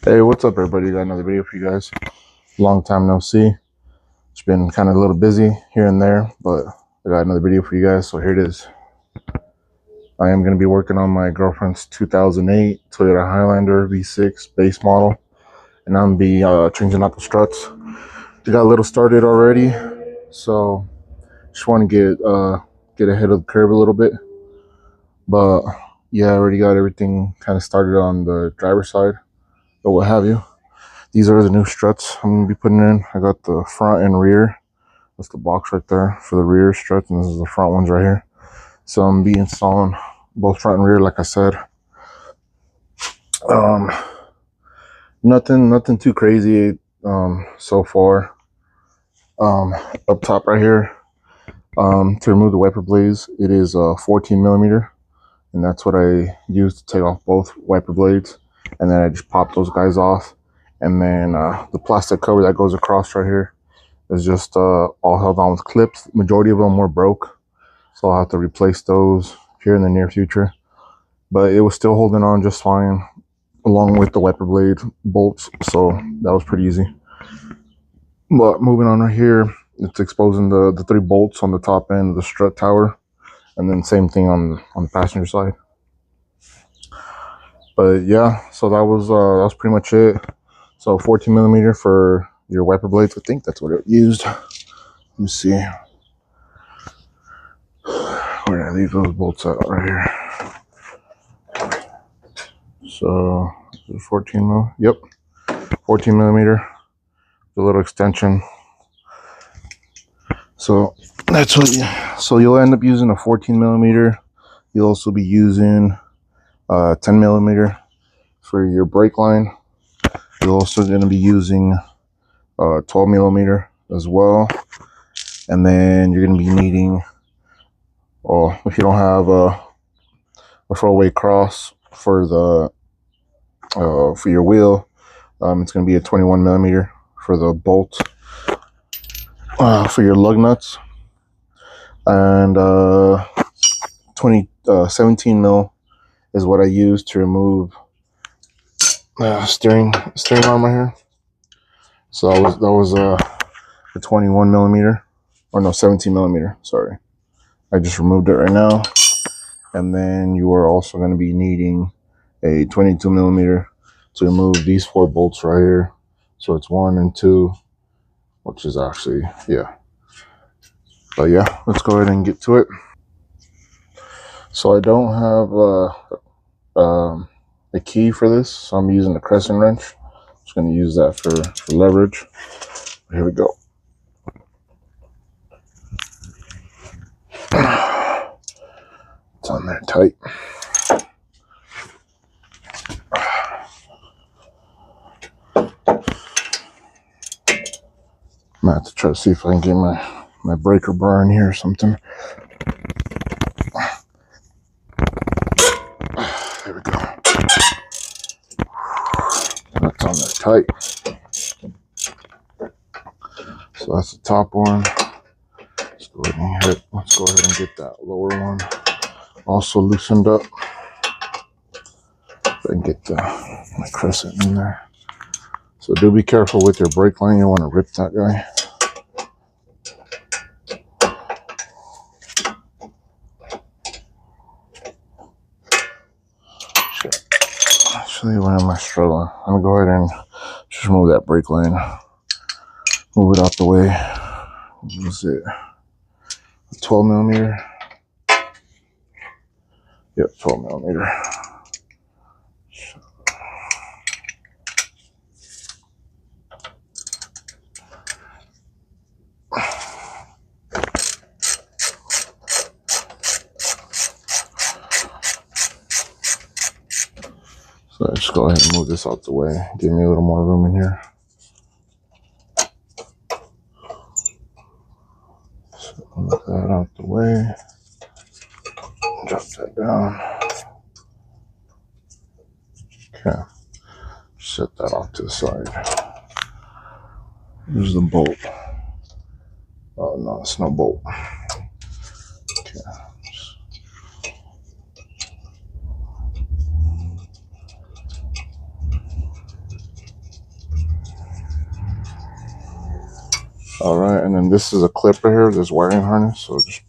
Hey, what's up, everybody? Got another video for you guys. Long time no see. It's been kind of a little busy here and there, but I got another video for you guys, so here it is. I am going to be working on my girlfriend's 2008 Toyota Highlander V6 base model, and I'm going to be changing out the struts. We got a little started already, so just want to get ahead of the curve a little bit. But yeah, I already got everything kind of started on the driver's side, or what have you. These are the new struts I'm going to be putting in. I got the front and rear. That's the box right there for the rear struts, and this is the front ones right here. So I'm going to be installing both front and rear, like I said. Nothing too crazy so far. Up top right here, to remove the wiper blades, it is 14 millimeter, and that's what I use to take off both wiper blades. And then I just pop those guys off. And then the plastic cover that goes across right here is just all held on with clips. Majority of them were broke, so I'll have to replace those here in the near future. But it was still holding on just fine, along with the wiper blade bolts, so that was pretty easy. But moving on right here, it's exposing the 3 bolts on the top end of the strut tower, and then same thing on the passenger side. But yeah, so that was pretty much it. So 14 millimeter for your wiper blades. I think that's what it used. Let me see. Where did I leave those bolts at? Right here. So 14 mil. Yep, 14 millimeter. The little extension. So that's what. So you'll end up using a 14 millimeter. You'll also be using 10 millimeter for your brake line. You're also going to be using 12 millimeter as well, and then you're going to be needing, if you don't have a throwaway cross for the for your wheel, it's going to be a 21 millimeter for the bolt for your lug nuts, and 17 mil is what I use to remove steering arm right here. So that was a 21 millimeter, or no, 17 millimeter. Sorry, I just removed it right now. And then you are also going to be needing a 22 millimeter to remove these 4 bolts right here. So it's 1 and 2, which is actually, yeah. But yeah, let's go ahead and get to it. So I don't have a key for this, so I'm using a crescent wrench. I'm just going to use that for leverage. Here we go. It's on there tight. I'm gonna have to try to see if I can get my breaker bar in here or something. There we go. That's on there tight. So that's the top one. Let's go ahead and get that lower one also loosened up. And get my crescent in there. So do be careful with your brake line. You want to rip that guy. Actually, why am I struggling? I'm gonna go ahead and just remove that brake line. Move it out the way. Use it. 12 millimeter. Yep, 12 millimeter. So I just go ahead and move this out the way. Give me a little more room in here. So move that out the way. Drop that down. Okay. Set that off to the side. Here's the bolt. Oh no, it's no bolt. Okay. All right, and then this is a clip right here, this wiring harness. So just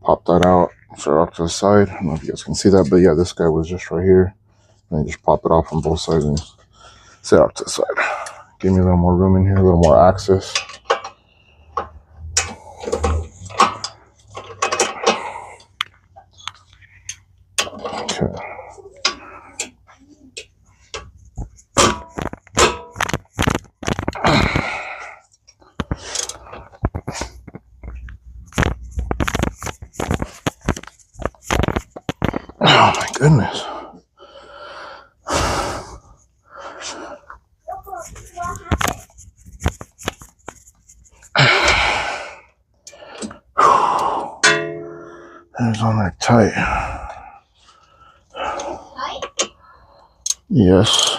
pop that out, straight off to the side. I don't know if you guys can see that, but yeah, this guy was just right here. And then just pop it off on both sides and set off to the side. Give me a little more room in here, a little more access. Okay. Oh my goodness. It's on there tight. Yes.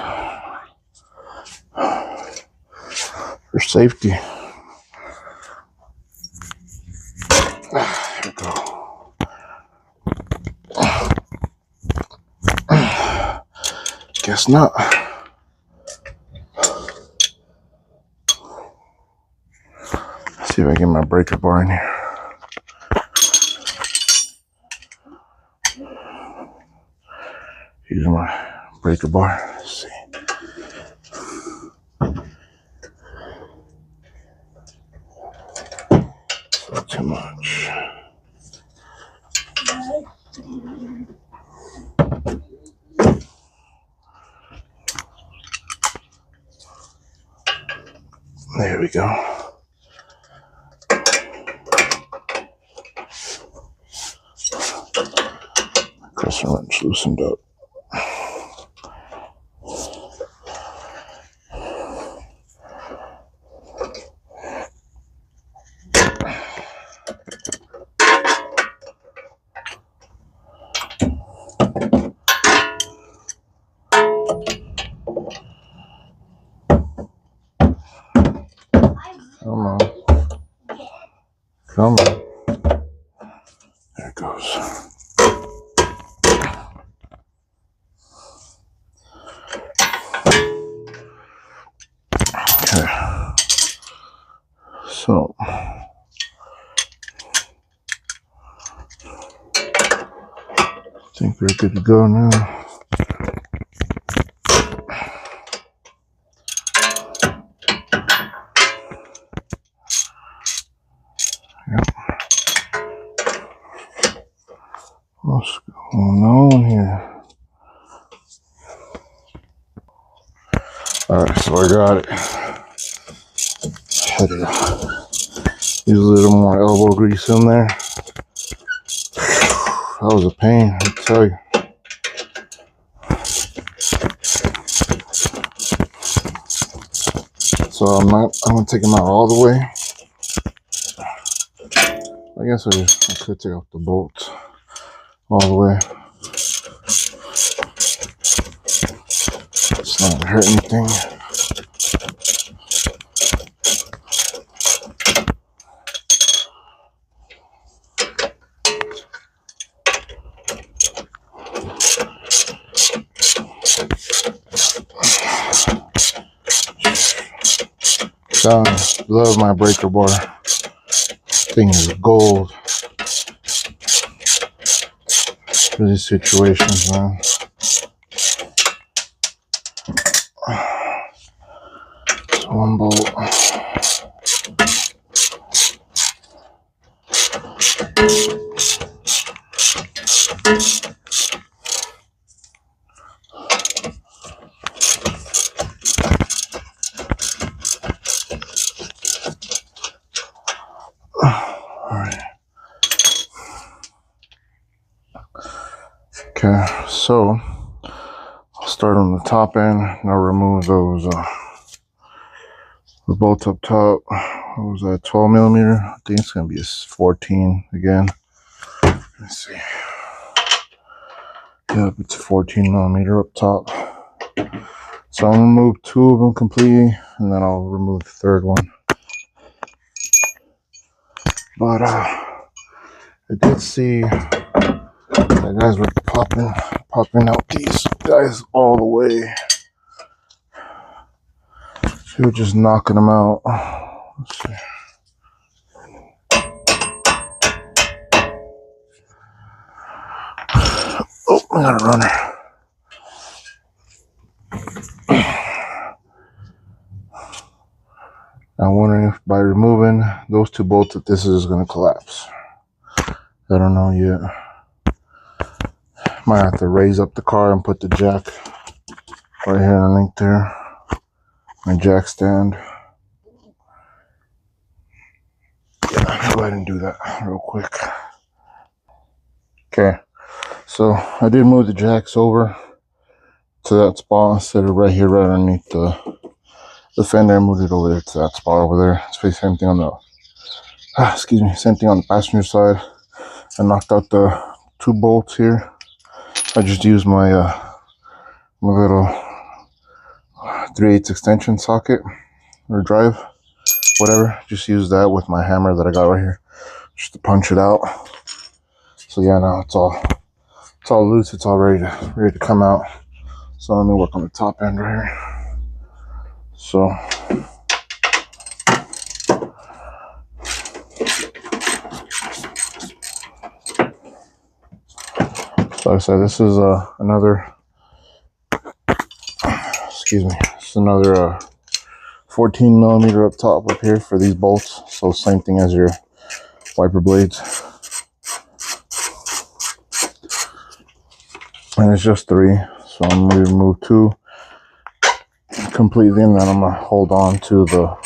For safety. There we go. Guess not. Let's see if I get my breaker bar in here. Here's my breaker bar. Let's see. Not too much. There we go. Crescent wrench loosened up. Come on. Come on. There it goes. Okay. So. I think we're good to go now. What's going on here? Alright, so I got it. Had to use a little more elbow grease in there. That was a pain, I tell you. So I'm gonna take them out all the way. I guess I could take off the bolts all the way. It's not gonna hurt anything. I love my breaker bar. This thing is gold for these situations, man. It's one bolt. Okay, so I'll start on the top end and I'll remove those the bolts up top. What was that, 12 millimeter? I think it's gonna be a 14 again. Let's see. Yep, it's 14 millimeter up top. So I'll remove 2 of them completely and then I'll remove the third one. But I did see that guys were popping out these guys all the way. They were just knocking them out. Let's see. got a runner. I'm wondering if by removing those two bolts that this is going to collapse. I don't know yet. Might have to raise up the car and put the jack right here underneath there. My jack stand. Yeah, I'll go ahead and do that real quick. Okay, so I did move the jacks over to that spot instead of right here, right underneath the fender. I moved it over there to that spot over there. It's the same thing on the, excuse me, same thing on the passenger side. I knocked out the two bolts here. I just used my my little 3/8 extension socket or drive, whatever. Just use that with my hammer that I got right here, just to punch it out. So yeah, now it's all loose. It's all ready to come out. So let me work on the top end right here. So like I said, this is another, excuse me, it's another 14 millimeter up top up here for these bolts. So same thing as your wiper blades. And it's just 3. So I'm going to remove 2 completely, and then I'm going to hold on to the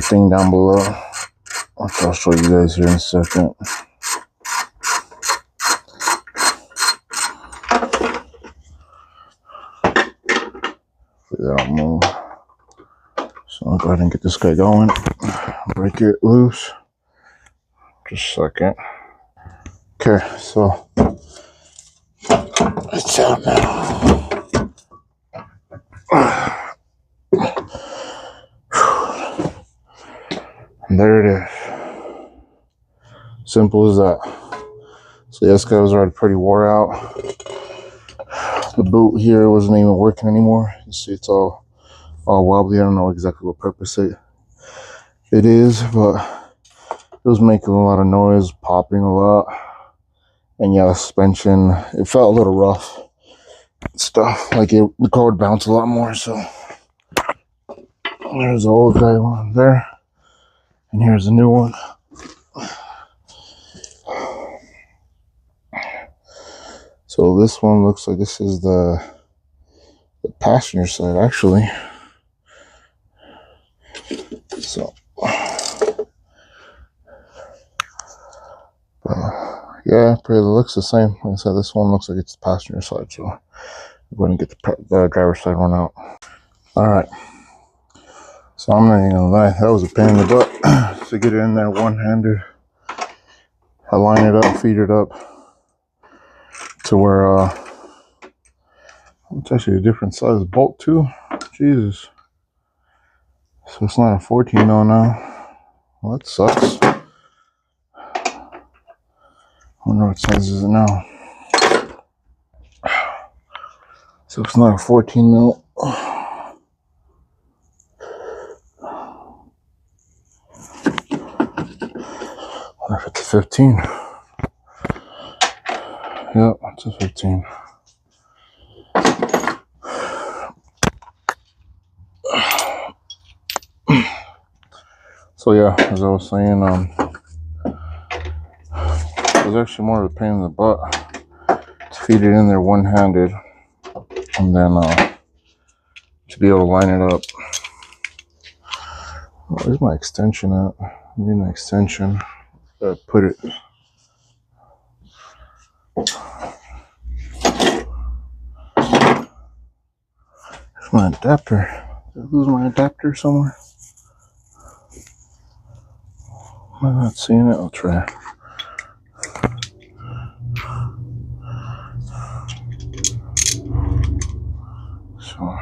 thing down below, which I'll show you guys here in a second. That'll move. So I'll go ahead and get this guy going. Break it loose. Just a second. Okay, so it's out now. And there it is. Simple as that. So this guy was already pretty wore out. The boot here wasn't even working anymore. You see it's all wobbly. I don't know exactly what purpose it is, but it was making a lot of noise, popping a lot. And yeah, the suspension, it felt a little rough stuff, like the car would bounce a lot more. So there's the old guy one there, and here's the new one. So this one looks like this is the passenger side, actually. So yeah, pretty looks the same. Like I said, this one looks like it's the passenger side, so I'm going to get the driver's side one out. All right, so I'm not even gonna lie, that was a pain in the butt to get it in there one-handed. I line it up, feed it up to where it's actually a different size bolt too. Jesus. So it's not a 14 mil now. Well, that sucks. I wonder what size is it now. So it's not a 14 mil. What if it's a 15? Yep, it's a 15. So yeah, as I was saying, it was actually more of a pain in the butt to feed it in there one-handed, and then to be able to line it up. Where's my extension at? I need an extension. Put it. There's my adapter. Did I lose my adapter somewhere? Am I not seeing it? I'll try. So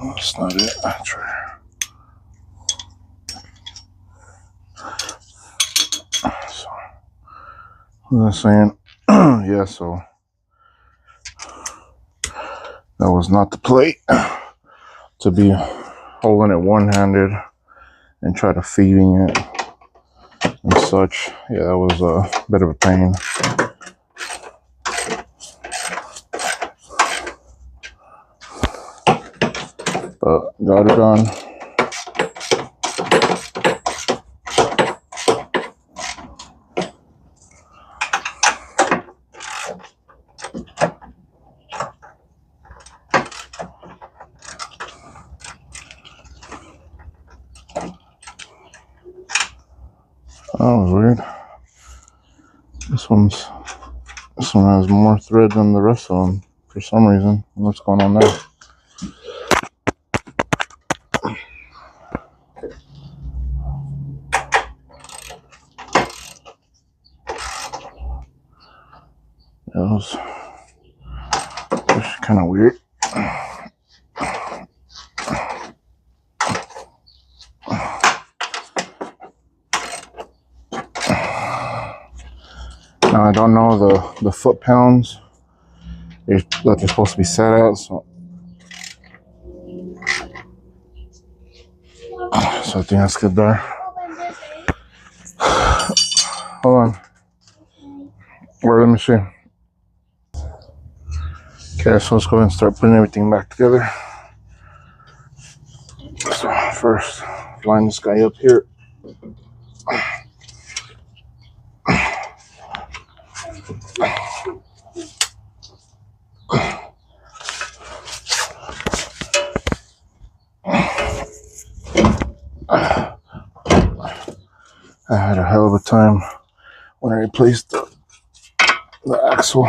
that's not it. I'll try. So what was I saying? Yeah, so that was not the plate to be holding it one-handed and try to feeding it and such. Yeah, that was a bit of a pain. But got it done. That was weird. This one has more thread than the rest of them for some reason. What's going on there? That was kind of weird. Now I don't know the foot pounds that they're supposed to be set at, so I think that's good there. Hold on. Let me see. Okay, so let's go ahead and start putting everything back together. So first, line this guy up here. I had a hell of a time when I replaced the axle.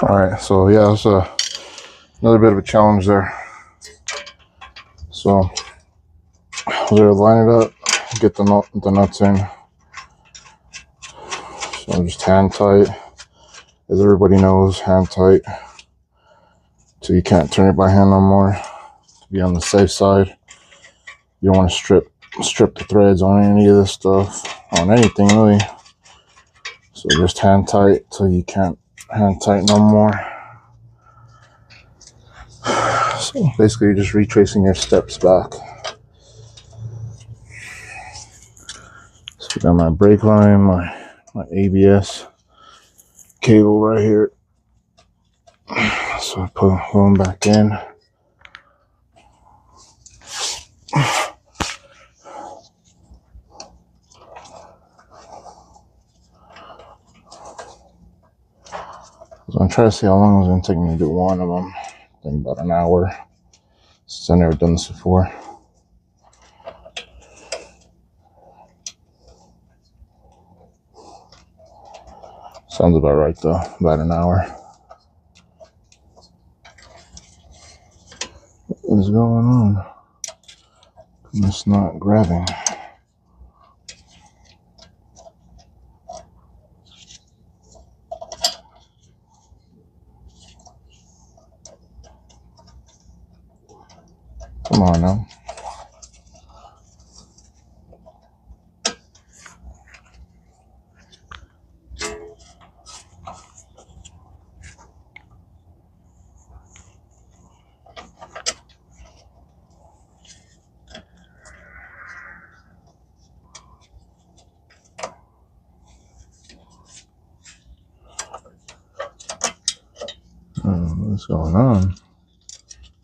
Alright, so yeah, it's another bit of a challenge there. So we'll line it up, get the nuts in. So just hand tight. As everybody knows, hand tight. So you can't turn it by hand no more. To be on the safe side. You don't want to strip the threads on any of this stuff. On anything really. So just hand tight till you can't hand tight no more. So basically you're just retracing your steps back. So I got my brake line, my ABS cable right here. So I put them back in. So I'm trying to see how long it's going to take me to do one of them. I think about an hour, since I've never done this before. Sounds about right though, about an hour. What is going on? It's not grabbing. Come on now. What's going on?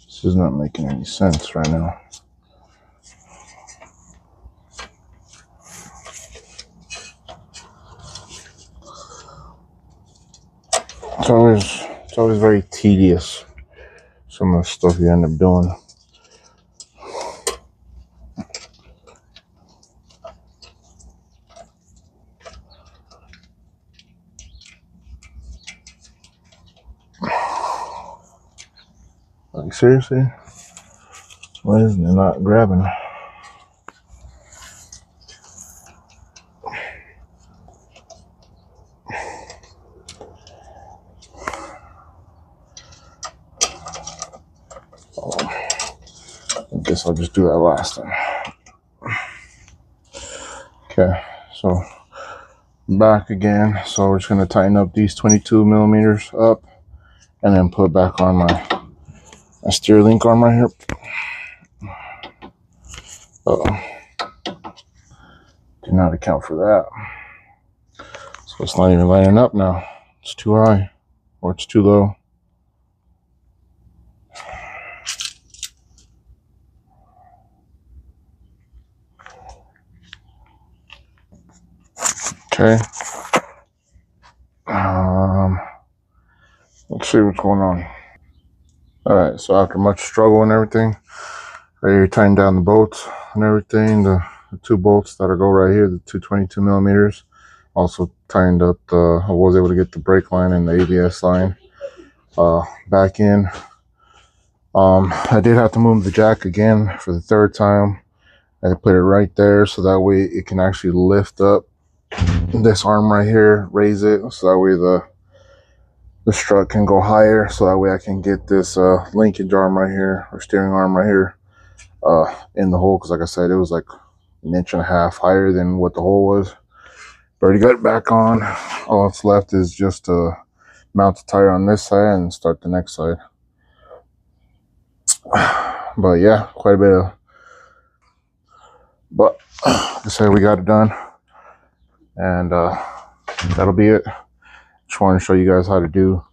This is not making any sense right now. It's always very tedious, some of the stuff you end up doing. Like seriously? Why isn't it not grabbing? I guess I'll just do that last time. Okay, so back again. So we're just gonna tighten up these 22 millimeters up and then put back on my steer link arm right here. Uh-oh. did not account for that. So it's not even lining up now. It's too high or it's too low. Okay. Let's see what's going on. All right, so after much struggle and everything, right here, tighten down the bolts and everything. The two bolts that go right here, the 222 millimeters. Also tightened up I was able to get the brake line and the ABS line back in. I did have to move the jack again for the third time. I put it right there so that way it can actually lift up this arm right here, raise it, so that way the strut can go higher, so that way I can get this linkage arm right here, or steering arm right here, in the hole, because like I said, it was like 1.5 inches higher than what the hole was. Already got it back on. All that's left is just to mount the tire on this side and start the next side. But yeah, quite a bit of, but like I said, we got it done, and that'll be it. Just wanted to show you guys how to do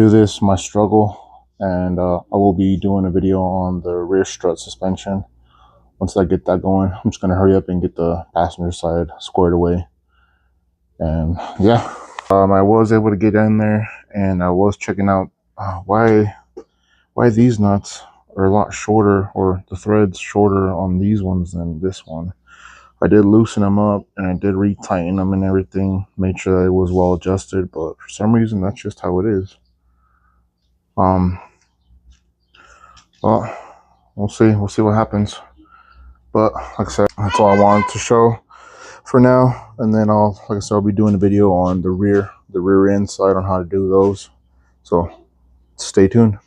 this, my struggle, and I will be doing a video on the rear strut suspension. Once I get that going, I'm just gonna hurry up and get the passenger side squared away. And yeah, I was able to get in there, and I was checking out why these nuts are a lot shorter, or the threads shorter on these ones than this one. I did loosen them up and I did retighten them and everything, made sure that it was well adjusted, but for some reason that's just how it is. Well, we'll see what happens. But like I said, that's all I wanted to show for now, and then I'll be doing a video on the rear end side on how to do those, so stay tuned.